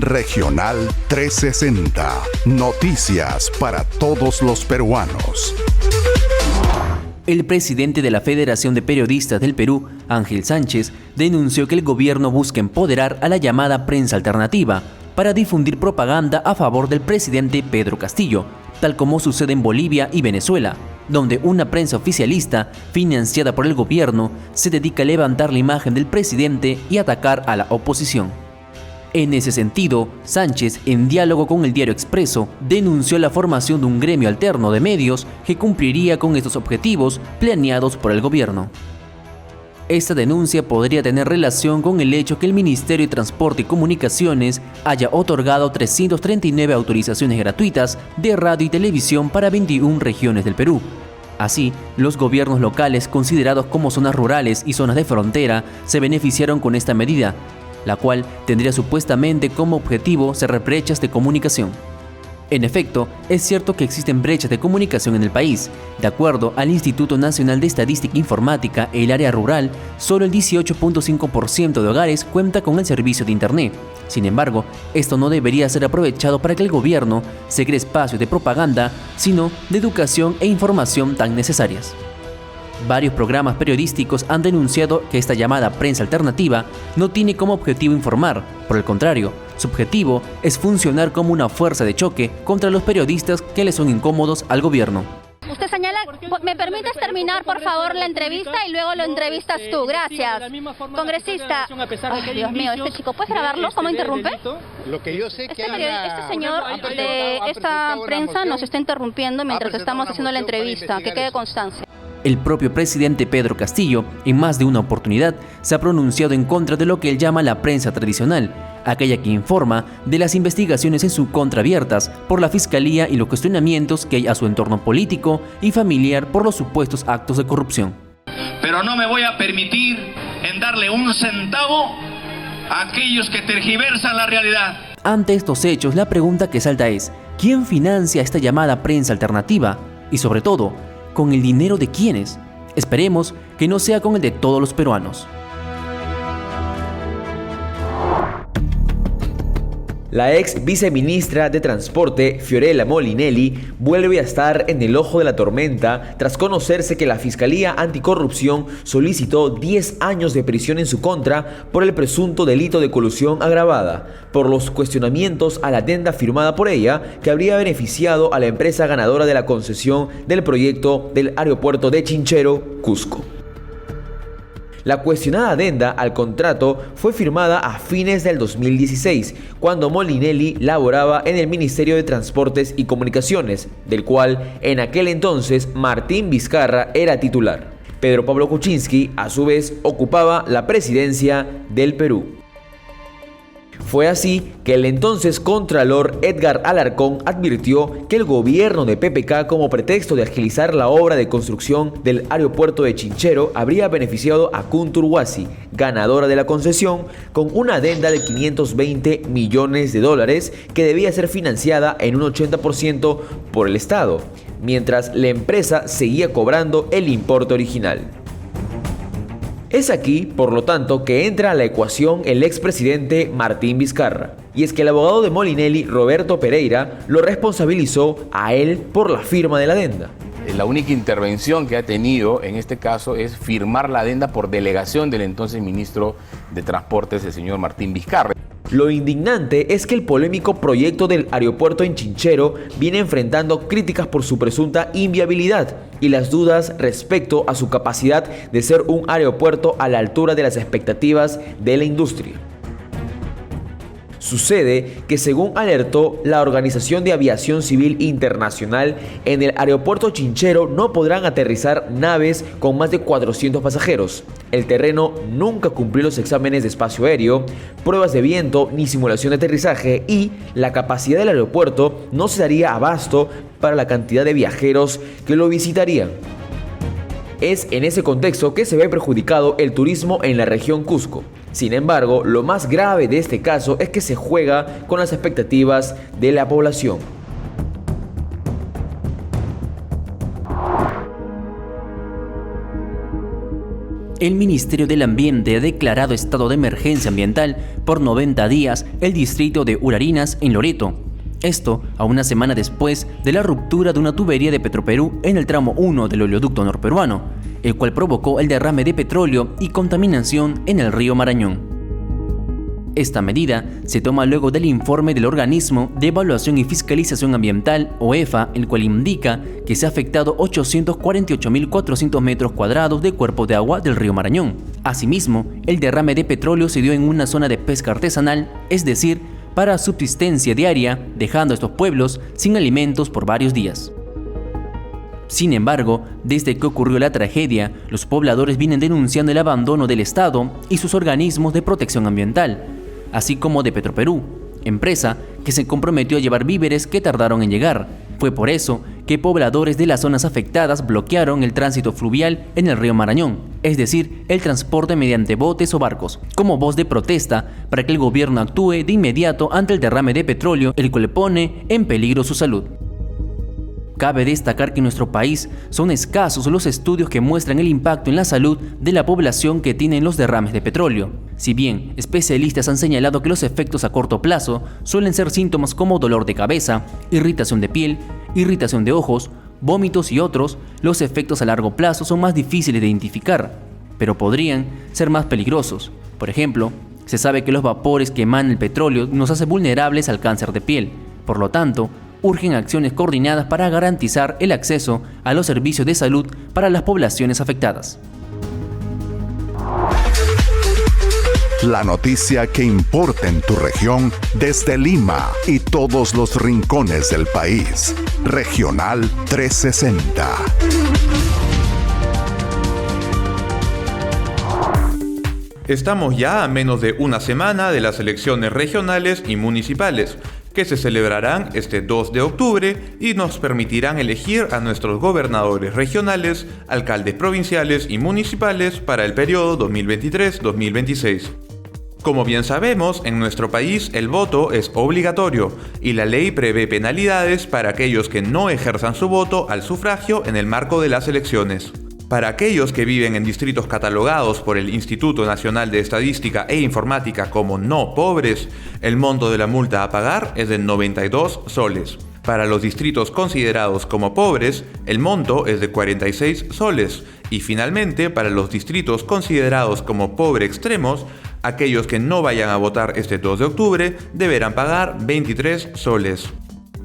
Regional 360. Noticias para todos los peruanos. El presidente de la Federación de Periodistas del Perú, Ángel Sánchez, denunció que el gobierno busca empoderar a la llamada prensa alternativa para difundir propaganda a favor del presidente Pedro Castillo, tal como sucede en Bolivia y Venezuela, donde una prensa oficialista, financiada por el gobierno, se dedica a levantar la imagen del presidente y atacar a la oposición. En ese sentido, Sánchez, en diálogo con el diario Expreso, denunció la formación de un gremio alterno de medios que cumpliría con estos objetivos planeados por el gobierno. Esta denuncia podría tener relación con el hecho que el Ministerio de Transporte y Comunicaciones haya otorgado 339 autorizaciones gratuitas de radio y televisión para 21 regiones del Perú. Así, los gobiernos locales considerados como zonas rurales y zonas de frontera se beneficiaron con esta medida, la cual tendría supuestamente como objetivo cerrar brechas de comunicación. En efecto, es cierto que existen brechas de comunicación en el país. De acuerdo al Instituto Nacional de Estadística e Informática, el área rural, solo el 18.5% de hogares cuenta con el servicio de Internet. Sin embargo, esto no debería ser aprovechado para que el gobierno se cree espacios de propaganda, sino de educación e información tan necesarias. Varios programas periodísticos han denunciado que esta llamada prensa alternativa no tiene como objetivo informar, por el contrario, su objetivo es funcionar como una fuerza de choque contra los periodistas que le son incómodos al gobierno. Usted señala, ¿me permites terminar por favor la entrevista y luego lo entrevistas tú? Gracias. Congresista. Ay, Dios mío, este chico, ¿puedes grabarlo? ¿Cómo interrumpe? Lo que yo sé que este señor de esta prensa nos está interrumpiendo mientras estamos haciendo la entrevista, que quede constancia. El propio presidente Pedro Castillo, en más de una oportunidad, se ha pronunciado en contra de lo que él llama la prensa tradicional, aquella que informa de las investigaciones en su contra abiertas por la Fiscalía y los cuestionamientos que hay a su entorno político y familiar por los supuestos actos de corrupción. Pero no me voy a permitir en darle un centavo a aquellos que tergiversan la realidad. Ante estos hechos, la pregunta que salta es, ¿quién financia esta llamada prensa alternativa? Y sobre todo, ¿con el dinero de quiénes? Esperemos que no sea con el de todos los peruanos. La ex viceministra de Transporte, Fiorella Molinelli, vuelve a estar en el ojo de la tormenta tras conocerse que la Fiscalía Anticorrupción solicitó 10 años de prisión en su contra por el presunto delito de colusión agravada, por los cuestionamientos a la adenda firmada por ella que habría beneficiado a la empresa ganadora de la concesión del proyecto del aeropuerto de Chinchero, Cusco. La cuestionada adenda al contrato fue firmada a fines del 2016, cuando Molinelli laboraba en el Ministerio de Transportes y Comunicaciones, del cual en aquel entonces Martín Vizcarra era titular. Pedro Pablo Kuczynski, a su vez, ocupaba la presidencia del Perú. Fue así que el entonces contralor Edgar Alarcón advirtió que el gobierno de PPK, como pretexto de agilizar la obra de construcción del aeropuerto de Chinchero, habría beneficiado a Kunturwasi, ganadora de la concesión, con una adenda de 520 millones de dólares que debía ser financiada en un 80% por el Estado, mientras la empresa seguía cobrando el importe original. Es aquí, por lo tanto, que entra a la ecuación el expresidente Martín Vizcarra. Y es que el abogado de Molinelli, Roberto Pereira, lo responsabilizó a él por la firma de la adenda. La única intervención que ha tenido en este caso es firmar la adenda por delegación del entonces ministro de Transportes, el señor Martín Vizcarra. Lo indignante es que el polémico proyecto del aeropuerto en Chinchero viene enfrentando críticas por su presunta inviabilidad y las dudas respecto a su capacidad de ser un aeropuerto a la altura de las expectativas de la industria. Sucede que, según alertó la Organización de Aviación Civil Internacional, en el aeropuerto Chinchero no podrán aterrizar naves con más de 400 pasajeros. El terreno nunca cumplió los exámenes de espacio aéreo, pruebas de viento ni simulación de aterrizaje, y la capacidad del aeropuerto no se daría abasto para la cantidad de viajeros que lo visitarían. Es en ese contexto que se ve perjudicado el turismo en la región Cusco. Sin embargo, lo más grave de este caso es que se juega con las expectativas de la población. el Ministerio del Ambiente ha declarado estado de emergencia ambiental por 90 días el distrito de Urarinas en Loreto. Esto a una semana después de la ruptura de una tubería de Petroperú en el tramo 1 del oleoducto norperuano, el cual provocó el derrame de petróleo y contaminación en el río Marañón. Esta medida se toma luego del informe del Organismo de Evaluación y Fiscalización Ambiental, OEFA, el cual indica que se ha afectado 848.400 metros cuadrados de cuerpo de agua del río Marañón. Asimismo, el derrame de petróleo se dio en una zona de pesca artesanal, es decir, para subsistencia diaria, dejando a estos pueblos sin alimentos por varios días. Sin embargo, desde que ocurrió la tragedia, los pobladores vienen denunciando el abandono del Estado y sus organismos de protección ambiental, así como de Petroperú, empresa que se comprometió a llevar víveres que tardaron en llegar. Fue por eso que pobladores de las zonas afectadas bloquearon el tránsito fluvial en el río Marañón, es decir, el transporte mediante botes o barcos, como voz de protesta para que el gobierno actúe de inmediato ante el derrame de petróleo, el cual pone en peligro su salud. Cabe destacar que en nuestro país son escasos los estudios que muestran el impacto en la salud de la población que tienen los derrames de petróleo. Si bien especialistas han señalado que los efectos a corto plazo suelen ser síntomas como dolor de cabeza, irritación de piel, irritación de ojos, vómitos y otros, los efectos a largo plazo son más difíciles de identificar, pero podrían ser más peligrosos. Por ejemplo, se sabe que los vapores que emana el petróleo nos hacen vulnerables al cáncer de piel. Por lo tanto, urgen acciones coordinadas para garantizar el acceso a los servicios de salud para las poblaciones afectadas. La noticia que importa en tu región desde Lima y todos los rincones del país. Regional 360. Estamos ya a menos de una semana de las elecciones regionales y municipales, que se celebrarán este 2 de octubre y nos permitirán elegir a nuestros gobernadores regionales, alcaldes provinciales y municipales para el periodo 2023-2026. Como bien sabemos, en nuestro país el voto es obligatorio y la ley prevé penalidades para aquellos que no ejerzan su voto al sufragio en el marco de las elecciones. Para aquellos que viven en distritos catalogados por el Instituto Nacional de Estadística e Informática como no pobres, el monto de la multa a pagar es de 92 soles. Para los distritos considerados como pobres, el monto es de 46 soles. Y finalmente, para los distritos considerados como pobre extremos, aquellos que no vayan a votar este 2 de octubre deberán pagar 23 soles.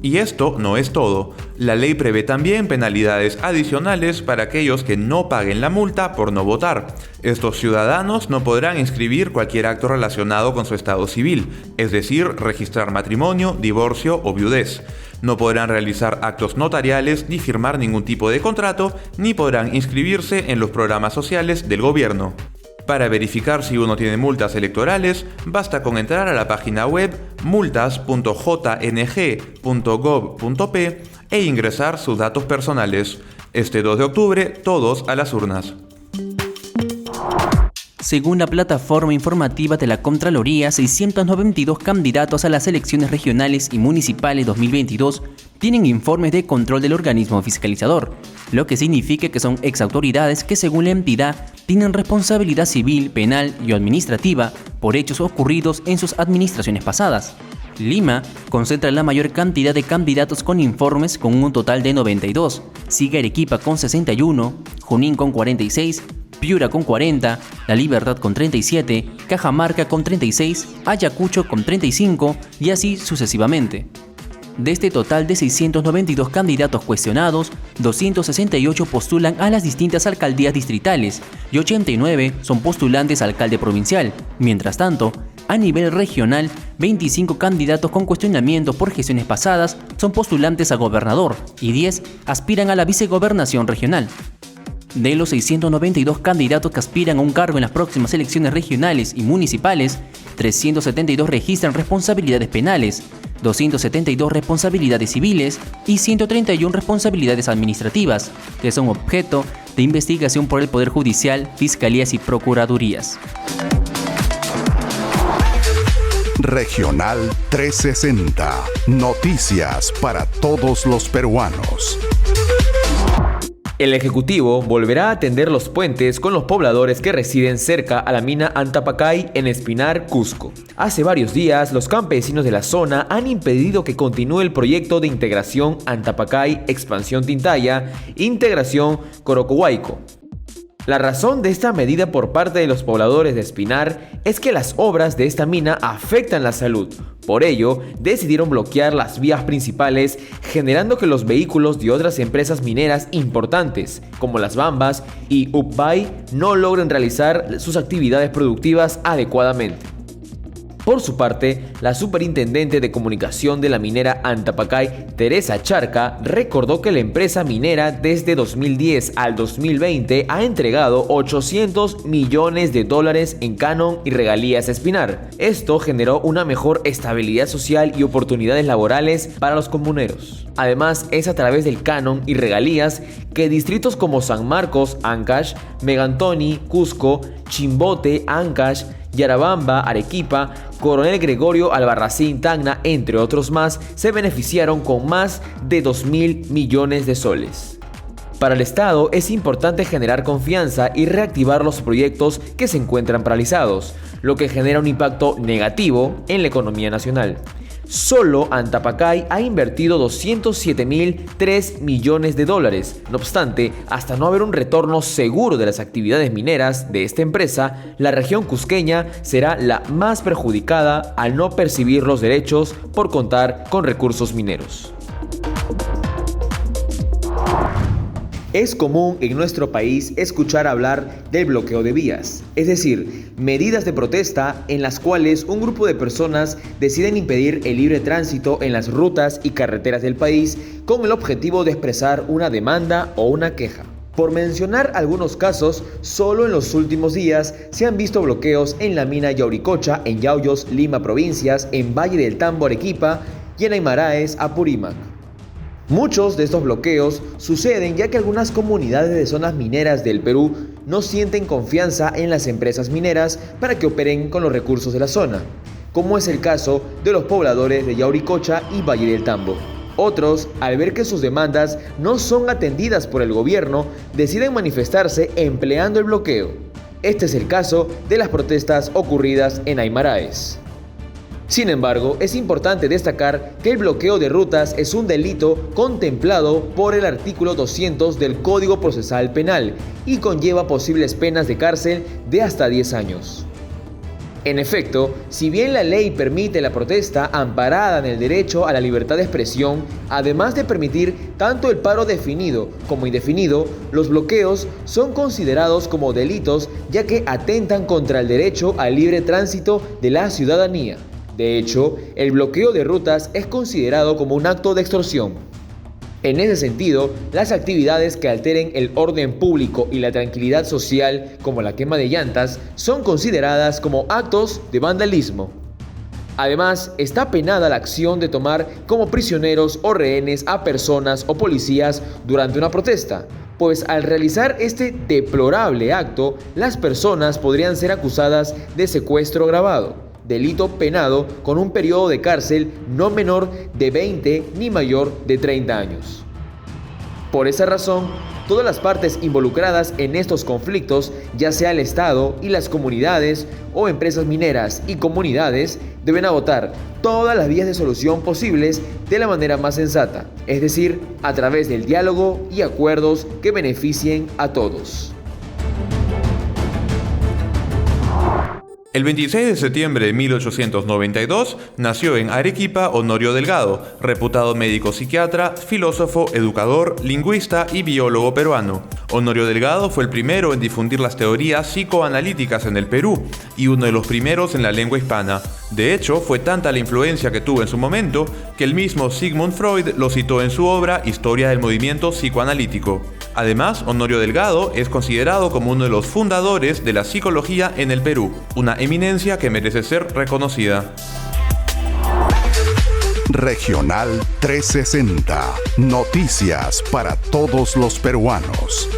Y esto no es todo. La ley prevé también penalidades adicionales para aquellos que no paguen la multa por no votar. Estos ciudadanos no podrán inscribir cualquier acto relacionado con su estado civil, es decir, registrar matrimonio, divorcio o viudez. No podrán realizar actos notariales ni firmar ningún tipo de contrato, ni podrán inscribirse en los programas sociales del gobierno. Para verificar si uno tiene multas electorales, basta con entrar a la página web multas.jng.gov.p e ingresar sus datos personales. Este 2 de octubre, todos a las urnas. Según la plataforma informativa de la Contraloría, 692 candidatos a las elecciones regionales y municipales 2022 tienen informes de control del organismo fiscalizador, lo que significa que son exautoridades que, según la entidad, tienen responsabilidad civil, penal y administrativa por hechos ocurridos en sus administraciones pasadas. Lima concentra la mayor cantidad de candidatos con informes con un total de 92, sigue Arequipa con 61, Junín con 46, Piura con 40, La Libertad con 37, Cajamarca con 36, Ayacucho con 35 y así sucesivamente. De este total de 692 candidatos cuestionados, 268 postulan a las distintas alcaldías distritales y 89 son postulantes a alcalde provincial. Mientras tanto, a nivel regional, 25 candidatos con cuestionamiento por gestiones pasadas son postulantes a gobernador y 10 aspiran a la vicegobernación regional. De los 692 candidatos que aspiran a un cargo en las próximas elecciones regionales y municipales, 372 registran responsabilidades penales, 272 responsabilidades civiles y 131 responsabilidades administrativas, que son objeto de investigación por el Poder Judicial, Fiscalías y Procuradurías. Regional 360. Noticias para todos los peruanos. El Ejecutivo volverá a atender los puentes con los pobladores que residen cerca a la mina Antapacay en Espinar, Cusco. Hace varios días, los campesinos de la zona han impedido que continúe el proyecto de integración Antapacay, expansión Tintaya, integración Corocohuayco. La razón de esta medida por parte de los pobladores de Espinar es que las obras de esta mina afectan la salud. Por ello, decidieron bloquear las vías principales, generando que los vehículos de otras empresas mineras importantes, como Las Bambas y UPBay, no logren realizar sus actividades productivas adecuadamente. Por su parte, la superintendente de comunicación de la minera Antapacay, Teresa Charca, recordó que la empresa minera desde 2010 al 2020 ha entregado $800 millones en canon y regalías a Espinar. Esto generó una mejor estabilidad social y oportunidades laborales para los comuneros. Además, es a través del canon y regalías que distritos como San Marcos, Ancash, Megantoni, Cusco, Chimbote, Ancash, Yarabamba, Arequipa, Coronel Gregorio Albarracín, Tacna, entre otros más, se beneficiaron con más de 2.000 millones de soles. Para el Estado es importante generar confianza y reactivar los proyectos que se encuentran paralizados, lo que genera un impacto negativo en la economía nacional. Solo Antapacay ha invertido $207.003 millones. No obstante, hasta no haber un retorno seguro de las actividades mineras de esta empresa, la región cusqueña será la más perjudicada al no percibir los derechos por contar con recursos mineros. Es común en nuestro país escuchar hablar del bloqueo de vías, es decir, medidas de protesta en las cuales un grupo de personas deciden impedir el libre tránsito en las rutas y carreteras del país con el objetivo de expresar una demanda o una queja. Por mencionar algunos casos, solo en los últimos días se han visto bloqueos en la mina Yauricocha, en Yauyos, Lima provincias, en Valle del Tambo, Arequipa y en Aymaraes, Apurímac. Muchos de estos bloqueos suceden ya que algunas comunidades de zonas mineras del Perú no sienten confianza en las empresas mineras para que operen con los recursos de la zona, como es el caso de los pobladores de Yauricocha y Valle del Tambo. Otros, al ver que sus demandas no son atendidas por el gobierno, deciden manifestarse empleando el bloqueo. Este es el caso de las protestas ocurridas en Aymaraes. Sin embargo, es importante destacar que el bloqueo de rutas es un delito contemplado por el artículo 200 del Código Procesal Penal y conlleva posibles penas de cárcel de hasta 10 años. En efecto, si bien la ley permite la protesta amparada en el derecho a la libertad de expresión, además de permitir tanto el paro definido como indefinido, los bloqueos son considerados como delitos ya que atentan contra el derecho al libre tránsito de la ciudadanía. De hecho, el bloqueo de rutas es considerado como un acto de extorsión. En ese sentido, las actividades que alteren el orden público y la tranquilidad social, como la quema de llantas, son consideradas como actos de vandalismo. Además, está penada la acción de tomar como prisioneros o rehenes a personas o policías durante una protesta, pues al realizar este deplorable acto, las personas podrían ser acusadas de secuestro agravado, delito penado con un periodo de cárcel no menor de 20 ni mayor de 30 años. Por esa razón, todas las partes involucradas en estos conflictos, ya sea el Estado y las comunidades o empresas mineras y comunidades, deben agotar todas las vías de solución posibles de la manera más sensata, es decir, a través del diálogo y acuerdos que beneficien a todos. El 26 de septiembre de 1892 nació en Arequipa Honorio Delgado, reputado médico psiquiatra, filósofo, educador, lingüista y biólogo peruano. Honorio Delgado fue el primero en difundir las teorías psicoanalíticas en el Perú y uno de los primeros en la lengua hispana. De hecho, fue tanta la influencia que tuvo en su momento que el mismo Sigmund Freud lo citó en su obra Historia del movimiento psicoanalítico. Además, Honorio Delgado es considerado como uno de los fundadores de la psicología en el Perú, una eminencia que merece ser reconocida. Regional 360. Noticias para todos los peruanos.